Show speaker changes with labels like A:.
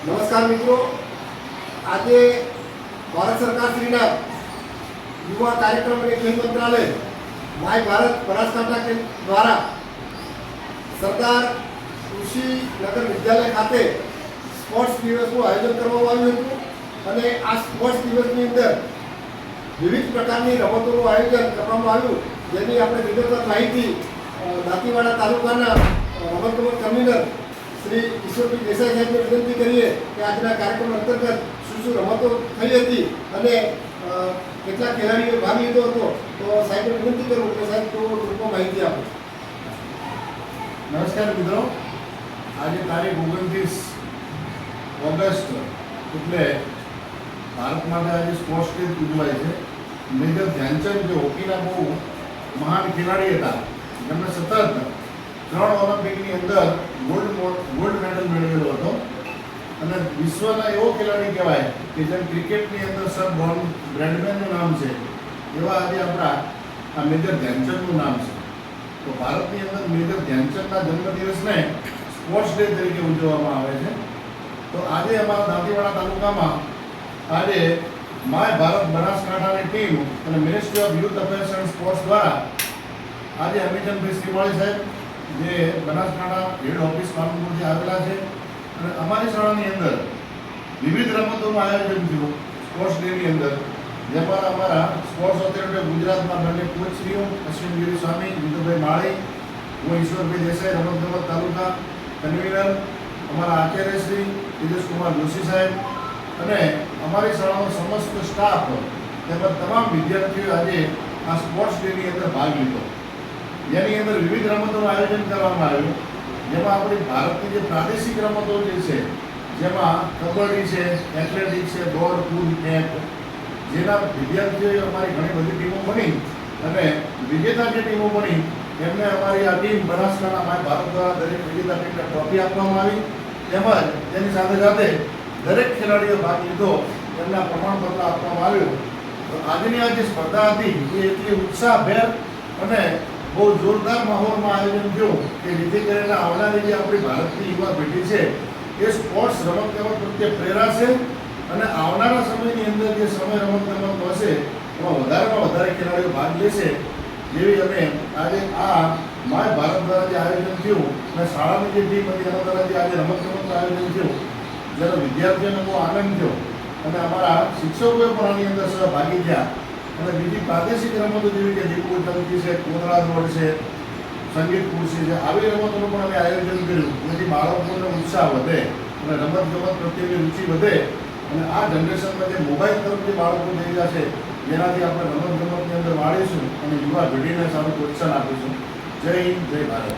A: નમસ્કાર મિત્રો, આજે ભારત સરકાર શ્રીના યુવા કાર્યક્રમ અને ખેલ મંત્રાલય માય ભારત બનાસકાંઠા દ્વારા સરદાર કૃષિ નગર વિદ્યાલય ખાતે સ્પોર્ટ્સ દિવસનું આયોજન કરવામાં આવ્યું હતું અને આ સ્પોર્ટ્સ દિવસની અંદર વિવિધ પ્રકારની રમતોનું આયોજન કરવામાં આવ્યું, જેની આપણે વિગતવાર માહિતી દાંતીવાડા તાલુકાના રમતગમત કન્વીનર શ્રી ઈશ્વરભાઈ દેસાઈ સાહેબને વિનંતી કરીએ કે આજના કાર્યક્રમ અંતર્ગત શું રમતો થઈ હતી અને કેટલા ખેલાડીઓએ ભાગ લીધો હતો. તો સાહેબને વિનંતી કરું કે સાહેબ તો ટૂંકમાં માહિતી આપો.
B: નમસ્કાર મિત્રો, આજે તારીખ 29 ઓગસ્ટ એટલે ભારત માટે આજે સ્પોર્ટ્સ ડે ઉજવાય છે. મેજર ધ્યાનચંદ જે હોકીના બહુ મહાન ખેલાડી હતા, જેમણે સતત 3 ઓલિમ્પિકની અંદર ગોલ્ડ મેડલ મેળવેલો હતો અને વિશ્વના એવો ખેલાડી કહેવાય કે જેમ ક્રિકેટની અંદર સર બ્રેડમેનનું નામ છે, એવા આજે આપણા આ મેજર ધ્યાનચંદનું નામ છે. તો ભારતની અંદર મેજર ધ્યાનચંદના જન્મદિવસને સ્પોર્ટ્સ ડે તરીકે ઉજવવામાં આવે છે. તો આજે અમારા દાંતીવાડા તાલુકામાં આજે માય ભારત બનાસકાંઠાની ટીમ અને ministry of youth affairs and sports દ્વારા આજે અમિતનભાઈ શ્રીમાળી સાહેબ જે બનાસકાંઠા હેડ ઓફિસ પાલનપુરથી આવેલા છે અને અમારી શાળાની અંદર વિવિધ રમતોનું આયોજન થયું સ્પોર્ટ્સ ડેની અંદર, જેમાં અમારા સ્પોર્ટ્સ ઓથોરિટી ઓફ ગુજરાતના બંને કોચશ્રીઓ અશ્વિનગીરી સ્વામી, વિજુભાઈ માળી, હું ઈશ્વરભાઈ દેસાઈ રમતગમત તાલુકા કન્વીનર, અમારા આચાર્યશ્રી તેજસકુમાર જોશી સાહેબ અને અમારી શાળાનો સમસ્ત સ્ટાફ તેમજ તમામ વિદ્યાર્થીઓ આજે આ સ્પોર્ટ્સ ડેની અંદર ભાગ લીધો, જેની અંદર વિવિધ રમતોનું આયોજન કરવામાં આવ્યું. જેમાં આપણી ભારતની જે પ્રાદેશિક રમતો જે છે, જેમાં કબડ્ડી છે, એથ્લેટિક્સ છે, દોડ કૂદ કેમ્પ, જેના વિદ્યાર્થીઓએ અમારી ઘણી બધી ટીમો બની અને વિજેતા જે ટીમો બની એમને અમારી આ ટીમ બનાસકાંઠા માય ભારત દ્વારા દરેક વિજેતા ટીમને ટ્રોફી આપવામાં આવી, તેમજ તેની સાથે સાથે દરેક ખેલાડીઓ ભાગ લીધો એમના પ્રમાણપત્ર આપવામાં આવ્યું. તો આજની આ જે સ્પર્ધા હતી એ એટલી ઉત્સાહભેર અને બહુ જોરદાર માહોલમાં આયોજન થયું કે જેથી કરીને આવનારી જે આપણી ભારતની યુવા પેઢી છે એ સ્પોર્ટ્સ રમતગમત પ્રત્યે પ્રેરાશે અને આવનારા સમયની અંદર જે સમય રમતગમતનો હશે એમાં વધારેમાં વધારે ખેલાડીઓ ભાગ લેશે, જેવી અમે આજે આ માય ભારત દ્વારા જે આયોજન થયું અને શાળાની જે ટીમ હતી એના દ્વારા જે આજે રમતગમતનું આયોજન થયું, જેનો વિદ્યાર્થીઓને બહુ આનંદ થયો અને અમારા શિક્ષકોએ પણ આની અંદર સહભાગી થયા અને બીજી પ્રાદેશિક રમતો જેવી કે દીપુ ચમકી છે, કોતરા દોડ છે, સંગીત ખુરશી છે, આવી રમતોનું પણ અમે આયોજન કર્યું જેથી બાળકોનો ઉત્સાહ વધે અને રમતગમત પ્રત્યેની રુચિ વધે અને આ જનરેશનમાં જે મોબાઈલ તરફ જે બાળકો જઈ રહ્યા છે જેનાથી આપણે રમતગમતની અંદર વાળીશું અને યુવા પેઢીને સારું પ્રોત્સાહન આપીશું. જય હિન્દ, જય ભારત.